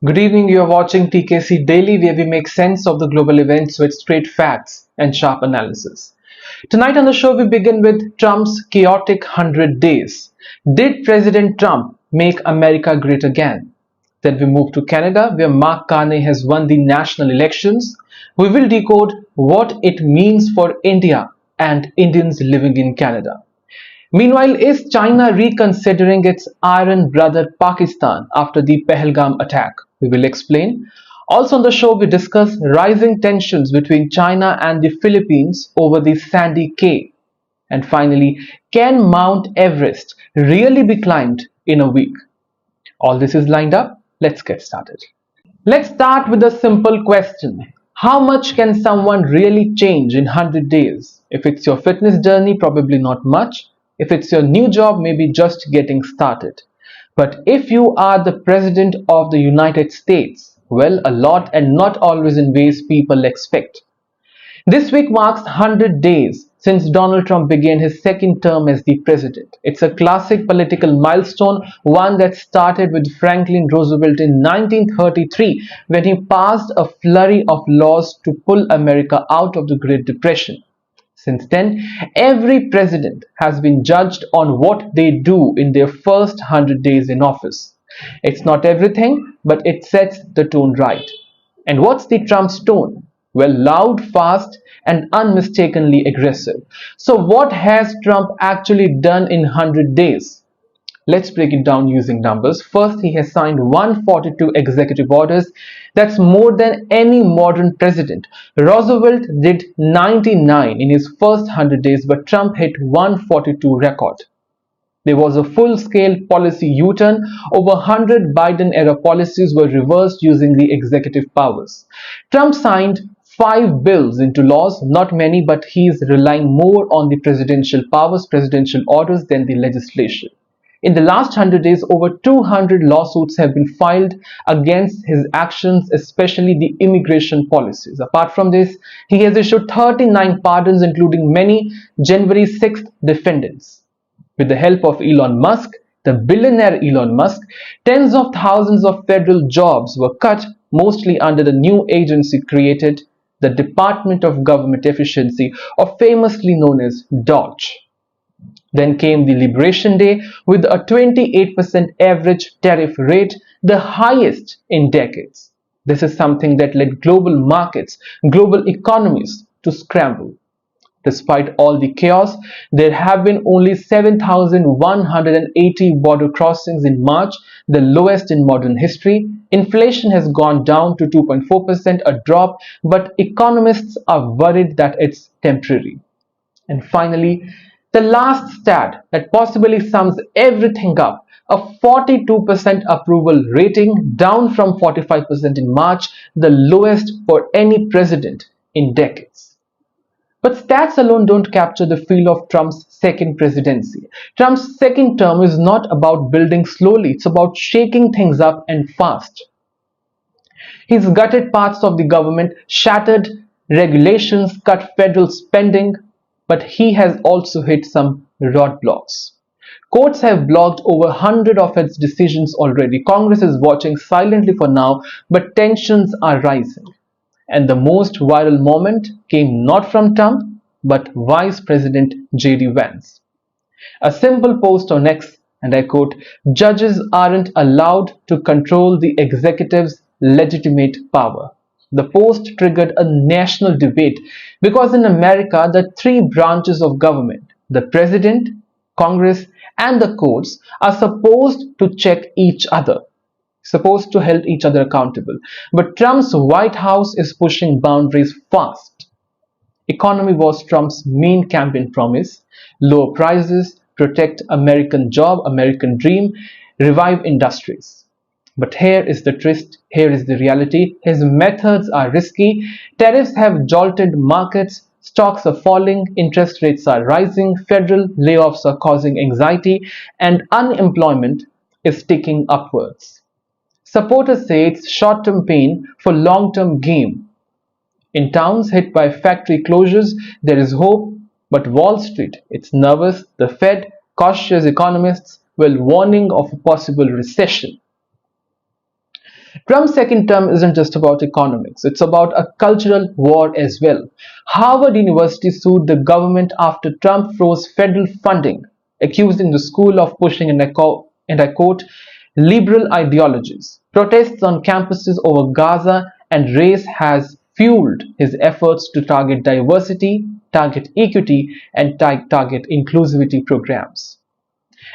Good evening, you are watching TKC Daily, where we make sense of the global events with straight facts and sharp analysis. Tonight on the show, we begin with Trump's chaotic 100 days. Did President Trump make America great again? Then we move to Canada, where Mark Carney has won the national elections. We will decode what it means for India and Indians living in Canada. Meanwhile, is China reconsidering its iron brother Pakistan after the Pahalgam attack? We will explain. Also on the show, we discuss rising tensions between China and the Philippines over the Sandy Cay. And finally, can Mount Everest really be climbed in a week? All this is lined up. Let's get started. Let's start with a simple question. How much can someone really change in 100 days? If it's your fitness journey, probably not much. If it's your new job, maybe just getting started. But if you are the President of the United States, well, a lot and not always in ways people expect. This week marks 100 days since Donald Trump began his second term as the president. It's a classic political milestone, one that started with Franklin Roosevelt in 1933 when he passed a flurry of laws to pull America out of the Great Depression. Since then, every president has been judged on what they do in their first 100 days in office. It's not everything, but it sets the tone right. And what's the Trump's tone? Well, loud, fast, and unmistakably aggressive. So what has Trump actually done in 100 days? Let's break it down using numbers. First, he has signed 142 executive orders. That's more than any modern president. Roosevelt did 99 in his first 100 days, but Trump hit 142 record. There was a full-scale policy U-turn. Over 100 Biden-era policies were reversed using the executive powers. Trump signed 5 bills into laws, not many, but he's relying more on the presidential powers, presidential orders than the legislation. In the last 100 days, over 200 lawsuits have been filed against his actions, especially the immigration policies. Apart from this, he has issued 39 pardons, including many January 6th defendants. With the help of Elon Musk, the billionaire Elon Musk, tens of thousands of federal jobs were cut, mostly under the new agency created, the Department of Government Efficiency, or famously known as DOGE. Then came the Liberation Day with a 28% average tariff rate, the highest in decades. This is something that led global markets, global economies to scramble. Despite all the chaos, there have been only 7,180 border crossings in March, the lowest in modern history. Inflation has gone down to 2.4%, a drop, but economists are worried that it's temporary. And finally, the last stat that possibly sums everything up, a 42% approval rating, down from 45% in March, the lowest for any president in decades. But stats alone don't capture the feel of Trump's second presidency. Trump's second term is not about building slowly, it's about shaking things up and fast. He's gutted parts of the government, shattered regulations, cut federal spending, but he has also hit some roadblocks. Courts have blocked over 100 of its decisions already. Congress is watching silently for now, but tensions are rising. And the most viral moment came not from Trump, but Vice President J.D. Vance. A simple post on X, and I quote, "Judges aren't allowed to control the executive's legitimate power." The post triggered a national debate because in America, the 3 branches of government, the president, Congress, and the courts, are supposed to check each other, supposed to hold each other accountable. But Trump's White House is pushing boundaries fast. Economy was Trump's main campaign promise: lower prices, protect American job, American dream, revive industries. But here is the twist, here is the reality. His methods are risky. Tariffs have jolted markets, stocks are falling, interest rates are rising, federal layoffs are causing anxiety, and unemployment is ticking upwards. Supporters say it's short-term pain for long-term gain. In towns hit by factory closures, there is hope, but Wall Street, it's nervous, the Fed, cautious economists, will warning of a possible recession. Trump's second term isn't just about economics, it's about a cultural war as well. Harvard University sued the government after Trump froze federal funding, accusing the school of pushing, and I quote, liberal ideologies. Protests on campuses over Gaza and race has fueled his efforts to target diversity, target equity, and target inclusivity programs.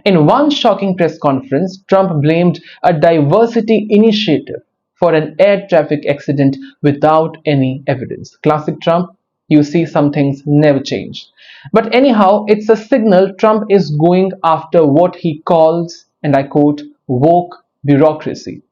In one shocking press conference, Trump blamed a diversity initiative for an air traffic accident without any evidence. Classic Trump, you see some things never change. But anyhow, it's a signal Trump is going after what he calls, and I quote, woke bureaucracy.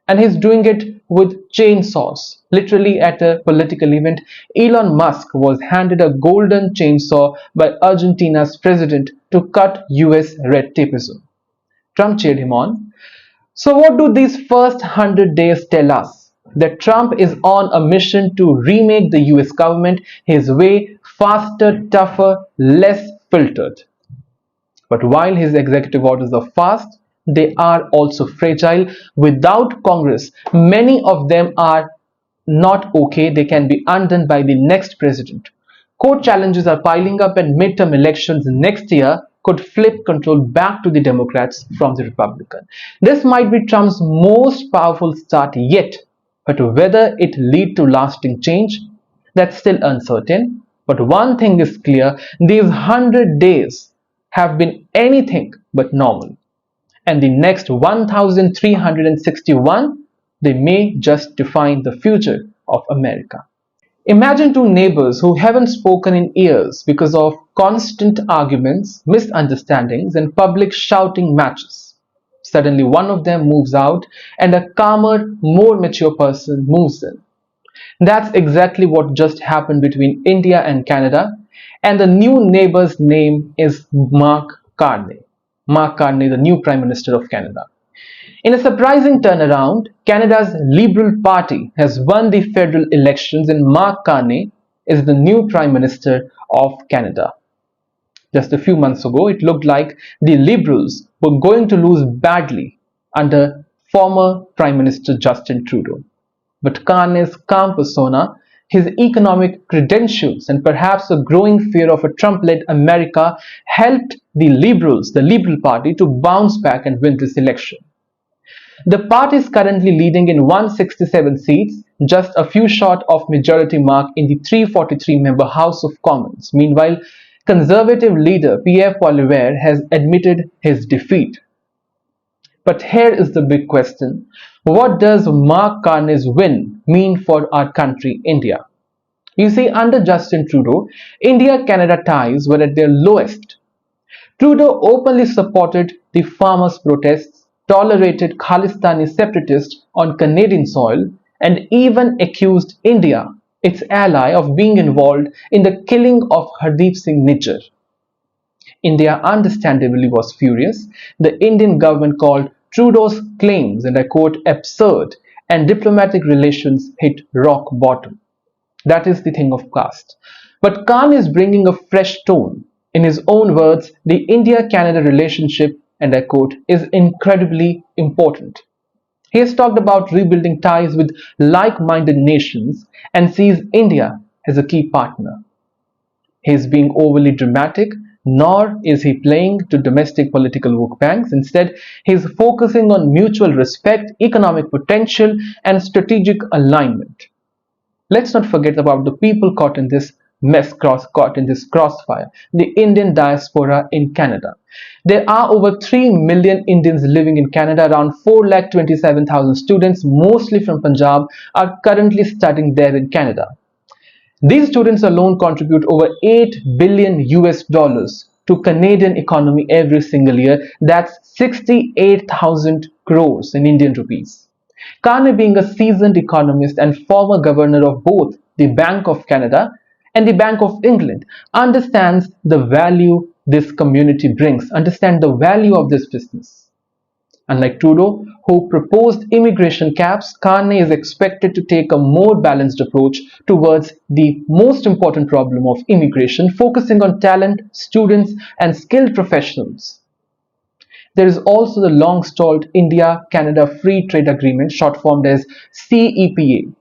And he's doing it with chainsaws. Literally, at a political event, Elon Musk was handed a golden chainsaw by Argentina's president to cut US red tapeism. Trump cheered him on. So, what do these first 100 days tell us? That Trump is on a mission to remake the US government his way, faster, tougher, less filtered. But while his executive orders are fast, they are also fragile. Without Congress, many of them are not okay. They can be undone by the next president. Court challenges are piling up, and midterm elections next year could flip control back to the Democrats from the Republicans. This might be Trump's most powerful start yet, but whether it lead to lasting change, that's still uncertain. But one thing is clear, these 100 days have been anything but normal. And the next 1361, they may just define the future of America. Imagine two neighbors who haven't spoken in years because of constant arguments, misunderstandings, and public shouting matches. Suddenly, one of them moves out, and a calmer, more mature person moves in. That's exactly what just happened between India and Canada, and the new neighbor's name is Mark Carney. Mark Carney, the new Prime Minister of Canada. In a surprising turnaround, Canada's Liberal Party has won the federal elections, and Mark Carney is the new Prime Minister of Canada. Just a few months ago, it looked like the Liberals were going to lose badly under former Prime Minister Justin Trudeau. But Carney's calm persona, his economic credentials, and perhaps a growing fear of a Trump-led America helped the Liberals, the Liberal Party, to bounce back and win this election. The party is currently leading in 167 seats, just a few short of majority mark in the 343-member House of Commons. Meanwhile, Conservative leader Pierre Poilievre has admitted his defeat. But here is the big question. What does Mark Carney's win mean for our country, India? You see, under Justin Trudeau, India-Canada ties were at their lowest. Trudeau openly supported the farmers' protests, tolerated Khalistani separatists on Canadian soil, and even accused India, its ally, of being involved in the killing of Hardeep Singh Nijjar. India understandably was furious. The Indian government called Trudeau's claims, and I quote, absurd, and diplomatic relations hit rock bottom. That is the thing of caste. But Khan is bringing a fresh tone. In his own words, the India-Canada relationship, and I quote, is incredibly important. He has talked about rebuilding ties with like-minded nations and sees India as a key partner. He is being overly dramatic, nor is he playing to domestic political vote banks. Instead, he is focusing on mutual respect, economic potential, and strategic alignment. Let's not forget about the people caught in this crossfire, the Indian diaspora in Canada. There are over 3 million Indians living in Canada. Around 4,27,000 students, mostly from Punjab, are currently studying there in Canada. These students alone contribute over 8 billion US dollars to Canadian economy every single year. That's 68,000 crores in Indian rupees. Carney, being a seasoned economist and former governor of both the Bank of Canada and the Bank of England, understands the value this community brings, understand the value of this business. Unlike Trudeau, who proposed immigration caps, Carney is expected to take a more balanced approach towards the most important problem of immigration, focusing on talent, students, and skilled professionals. There is also the long-stalled India-Canada Free Trade Agreement, short formed as CEPA.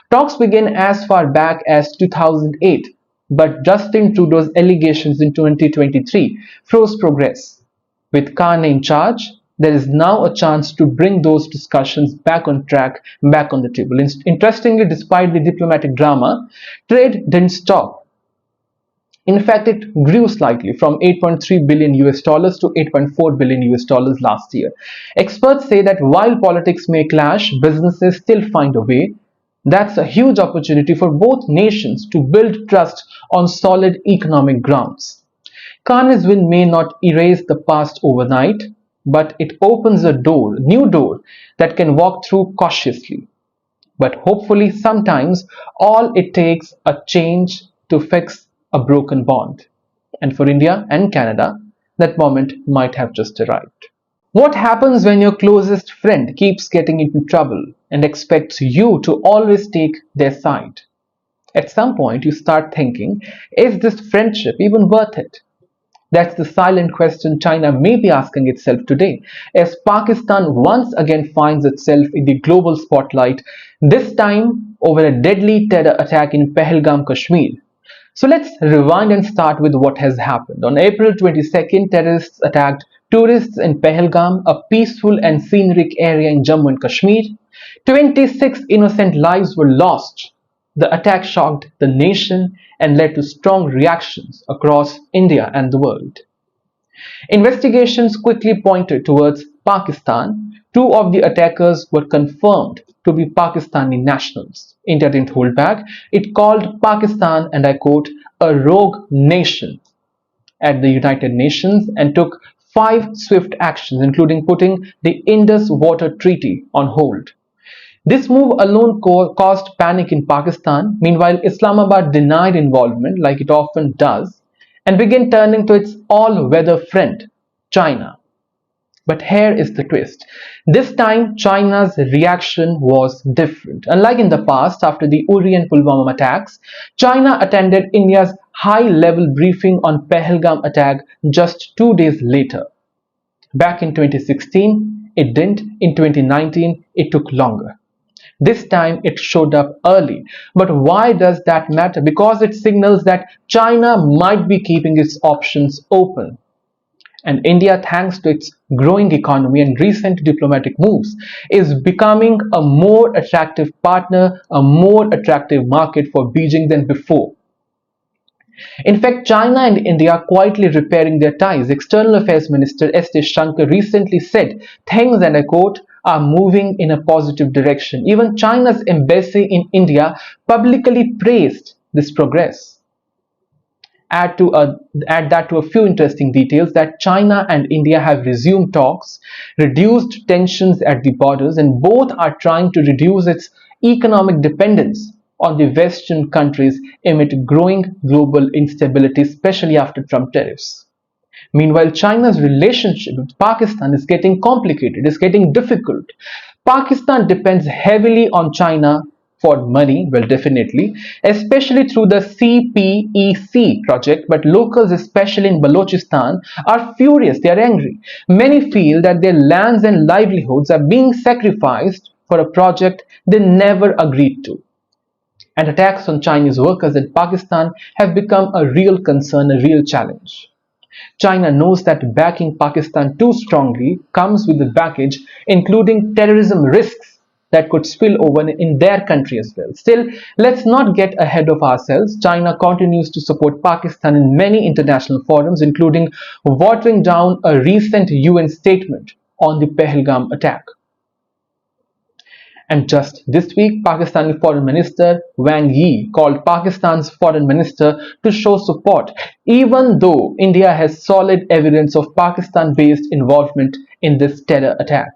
Talks began as far back as 2008, but Justin Trudeau's allegations in 2023 froze progress. With Carney in charge, there is now a chance to bring those discussions back on track, back on the table. Interestingly, despite the diplomatic drama, trade didn't stop. In fact, it grew slightly from 8.3 billion US dollars to 8.4 billion US dollars last year. Experts say that while politics may clash, businesses still find a way. That's a huge opportunity for both nations to build trust on solid economic grounds. Carney's win may not erase the past overnight, but it opens a new door that can walk through cautiously. But hopefully, sometimes all it takes a change to fix a broken bond. And for India and Canada, that moment might have just arrived. What happens when your closest friend keeps getting into trouble and expects you to always take their side? At some point, you start thinking, is this friendship even worth it? That's the silent question China may be asking itself today, as Pakistan once again finds itself in the global spotlight, this time over a deadly terror attack in Pahalgam, Kashmir. So let's rewind and start with what has happened. On April 22nd, terrorists attacked tourists in Pahalgam, a peaceful and scenic area in Jammu and Kashmir. 26 innocent lives were lost. The attack shocked the nation and led to strong reactions across India and the world. Investigations quickly pointed towards Pakistan. Two of the attackers were confirmed to be Pakistani nationals. India didn't hold back. It called Pakistan, and I quote, a rogue nation at the United Nations and took 5 swift actions, including putting the Indus Water Treaty on hold. This move alone caused panic in Pakistan. Meanwhile, Islamabad denied involvement, like it often does, and began turning to its all-weather friend, China. But here is the twist. This time, China's reaction was different. Unlike in the past, after the Uri and Pulwama attacks, China attended India's high-level briefing on Pahalgam attack just 2 days later. Back in 2016, it didn't. In 2019, it took longer. This time it showed up early. But why does that matter? Because it signals that China might be keeping its options open. And India, thanks to its growing economy and recent diplomatic moves, is becoming a more attractive partner, a more attractive market for Beijing than before. In fact, China and India are quietly repairing their ties. External Affairs Minister S. Shankar recently said things, and I quote, are moving in a positive direction. Even China's embassy in India publicly praised this progress. Add that to a few interesting details that China and India have resumed talks, reduced tensions at the borders, and both are trying to reduce its economic dependence on the Western countries amid growing global instability, especially after Trump tariffs. Meanwhile, China's relationship with Pakistan is getting complicated, is getting difficult. Pakistan depends heavily on China for money, well, definitely, especially through the CPEC project, but locals, especially in Balochistan, are furious, they are angry. Many feel that their lands and livelihoods are being sacrificed for a project they never agreed to. And attacks on Chinese workers in Pakistan have become a real concern, a real challenge. China knows that backing Pakistan too strongly comes with the baggage, including terrorism risks that could spill over in their country as well. Still, let's not get ahead of ourselves. China continues to support Pakistan in many international forums, including watering down a recent UN statement on the Pahalgam attack. And just this week, Pakistani Foreign Minister Wang Yi called Pakistan's Foreign Minister to show support, even though India has solid evidence of Pakistan-based involvement in this terror attack.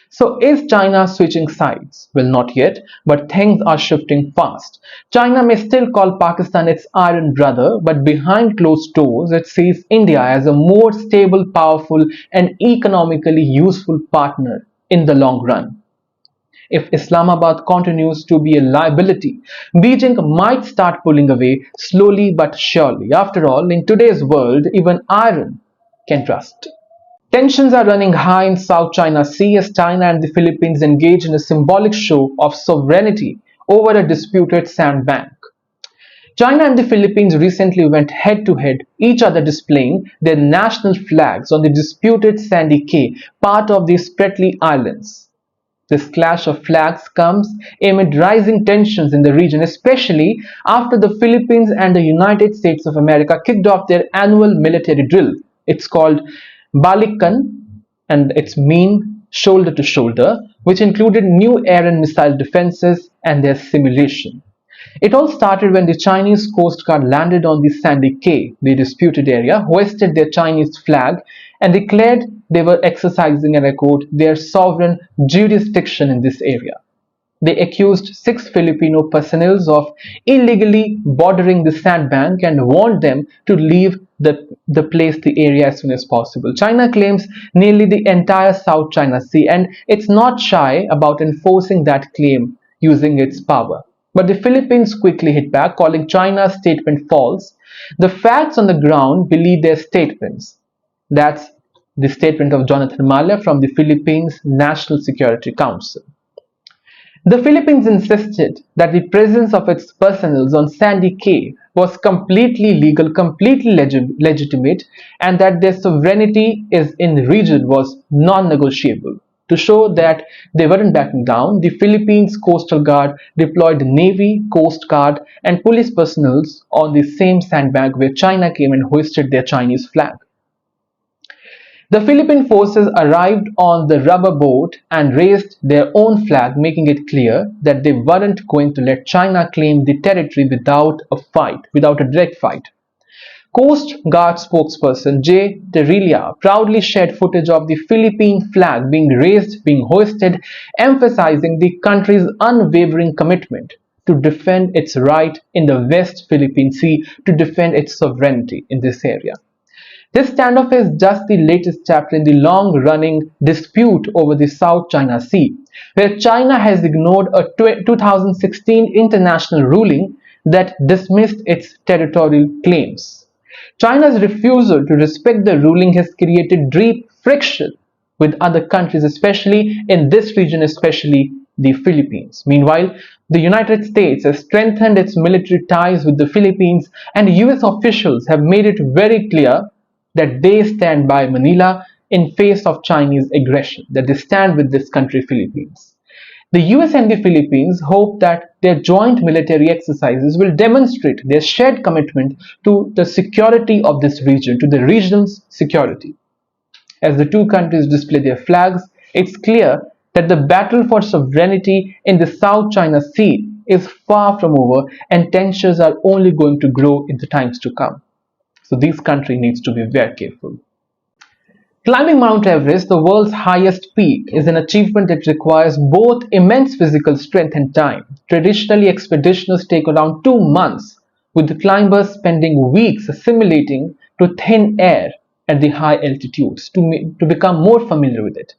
So is China switching sides? Well, not yet, but things are shifting fast. China may still call Pakistan its iron brother, but behind closed doors, it sees India as a more stable, powerful, and economically useful partner in the long run. If Islamabad continues to be a liability, Beijing might start pulling away slowly but surely. After all, in today's world, even iron can rust. Tensions are running high in South China Sea as China and the Philippines engage in a symbolic show of sovereignty over a disputed sandbank. China and the Philippines recently went head-to-head, each other displaying their national flags on the disputed Sandy Cay, part of the Spratly Islands. This clash of flags comes amid rising tensions in the region, especially after the Philippines and the United States of America kicked off their annual military drill. It's called Balikan and it's mean shoulder to shoulder, which included new air and missile defenses and their simulation. It all started when the Chinese Coast Guard landed on the Sandy Cay, the disputed area, hoisted their Chinese flag, and declared they were exercising, and I quote, their sovereign jurisdiction in this area. They accused 6 Filipino personnel of illegally bordering the sandbank and warned them to leave the area as soon as possible. China claims nearly the entire South China Sea, and it's not shy about enforcing that claim using its power. But the Philippines quickly hit back, calling China's statement false. The facts on the ground believe their statements. That's the statement of Jonathan Malya from the Philippines National Security Council. The Philippines insisted that the presence of its personnel on Sandy Cay was completely legal, completely legitimate, and that their sovereignty in the region was non-negotiable. To show that they weren't backing down, the Philippines Coastal Guard deployed Navy, Coast Guard, and police personnel on the same sandbank where China came and hoisted their Chinese flag. The Philippine forces arrived on the rubber boat and raised their own flag, making it clear that they weren't going to let China claim the territory without a direct fight. Coast Guard spokesperson J. Terilla proudly shared footage of the Philippine flag being raised, being hoisted, emphasizing the country's unwavering commitment to defend its right in the West Philippine Sea, to defend its sovereignty in this area. This standoff is just the latest chapter in the long-running dispute over the South China Sea, where China has ignored a 2016 international ruling that dismissed its territorial claims. China's refusal to respect the ruling has created deep friction with other countries, especially in this region, especially the Philippines. Meanwhile, the United States has strengthened its military ties with the Philippines, and US officials have made it very clear that they stand by Manila in face of Chinese aggression, that they stand with this country, Philippines. The US and the Philippines hope that their joint military exercises will demonstrate their shared commitment to the security of this region, to the region's security. As the two countries display their flags, it's clear that the battle for sovereignty in the South China Sea is far from over, and tensions are only going to grow in the times to come. So this country needs to be very careful. Climbing Mount Everest, the world's highest peak, is an achievement that requires both immense physical strength and time. Traditionally, expeditioners take around 2 months, with the climbers spending weeks assimilating to thin air at the high altitudes to become more familiar with it.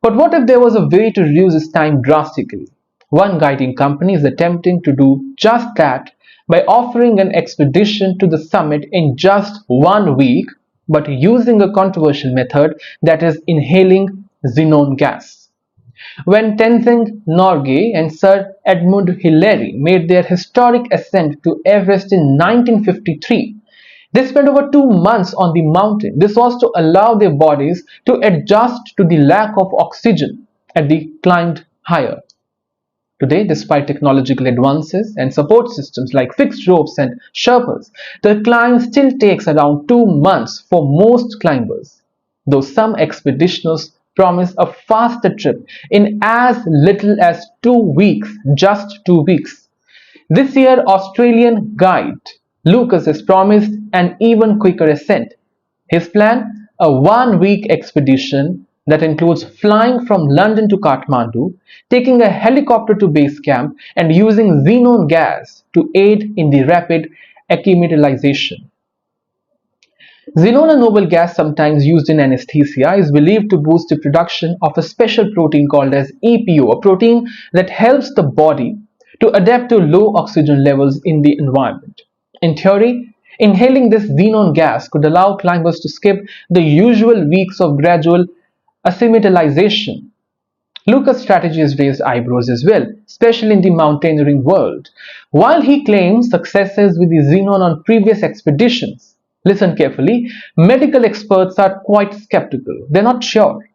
But what if there was a way to reduce this time drastically? One guiding company is attempting to do just that by offering an expedition to the summit in just 1 week, but using a controversial method, that is inhaling xenon gas. When Tenzing Norgay and Sir Edmund Hillary made their historic ascent to Everest in 1953, they spent over 2 months on the mountain. This was to allow their bodies to adjust to the lack of oxygen as they climbed higher. Today, despite technological advances and support systems like fixed ropes and Sherpas, the climb still takes around 2 months for most climbers, though some expeditioners promise a faster trip in as little as 2 weeks, just 2 weeks. This year, Australian guide Lucas has promised an even quicker ascent. His plan? A 1-week expedition that includes flying from London to Kathmandu, taking a helicopter to base camp, and using xenon gas to aid in the rapid acclimatization. Xenon, a noble gas sometimes used in anesthesia, is believed to boost the production of a special protein called as EPO, a protein that helps the body to adapt to low oxygen levels in the environment. In theory, Inhaling this xenon gas could allow climbers to skip the usual weeks of gradual acclimatization. Lucas' strategy has raised eyebrows as well, especially in the mountaineering world. While he claims successes with the xenon on previous expeditions, listen carefully, medical experts are quite skeptical. They're not sure.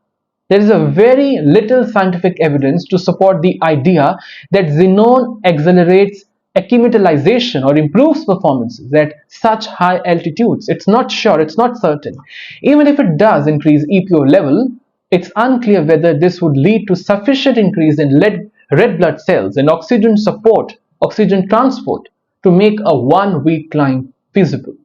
There is a very little scientific evidence to support the idea that xenon accelerates acclimatization or improves performances at such high altitudes. It's not sure, it's not certain. Even if it does increase EPO level, it's unclear whether this would lead to sufficient increase in red blood cells and oxygen transport to make a one-week climb feasible.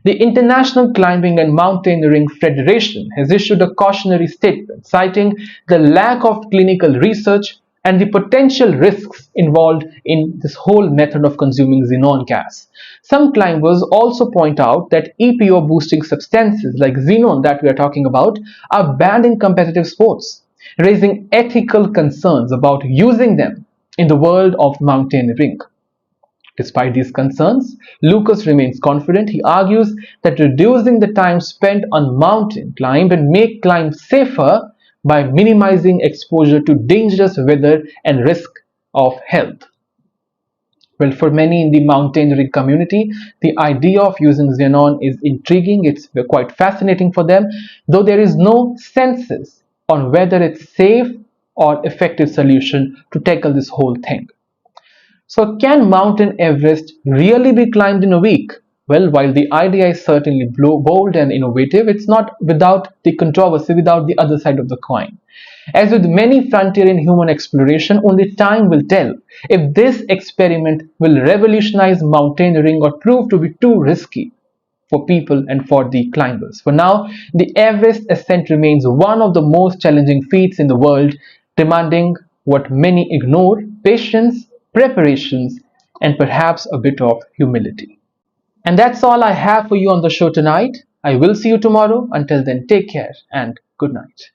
The International Climbing and Mountaineering Federation has issued a cautionary statement citing the lack of clinical research and the potential risks involved in this whole method of consuming xenon gas. Some climbers also point out that EPO boosting substances like xenon that we are talking about are banned in competitive sports, raising ethical concerns about using them in the world of mountaineering. Despite these concerns, Lucas remains confident. He argues that reducing the time spent on mountain climb will make climb safer by minimizing exposure to dangerous weather and risk of health. Well, for many in the mountaineering community, the idea of using xenon is intriguing. It's quite fascinating for them, though there is no consensus on whether it's safe or effective solution to tackle this whole thing. So can Mountain Everest really be climbed in a week? Well, while the idea is certainly bold and innovative, it's not without the controversy, without the other side of the coin. As with many frontier in human exploration, only time will tell if this experiment will revolutionize mountaineering or prove to be too risky for people and for the climbers. For now, the Everest ascent remains one of the most challenging feats in the world, demanding what many ignore: patience, preparations, and perhaps a bit of humility. And that's all I have for you on the show tonight. I will see you tomorrow. Until then, take care and good night.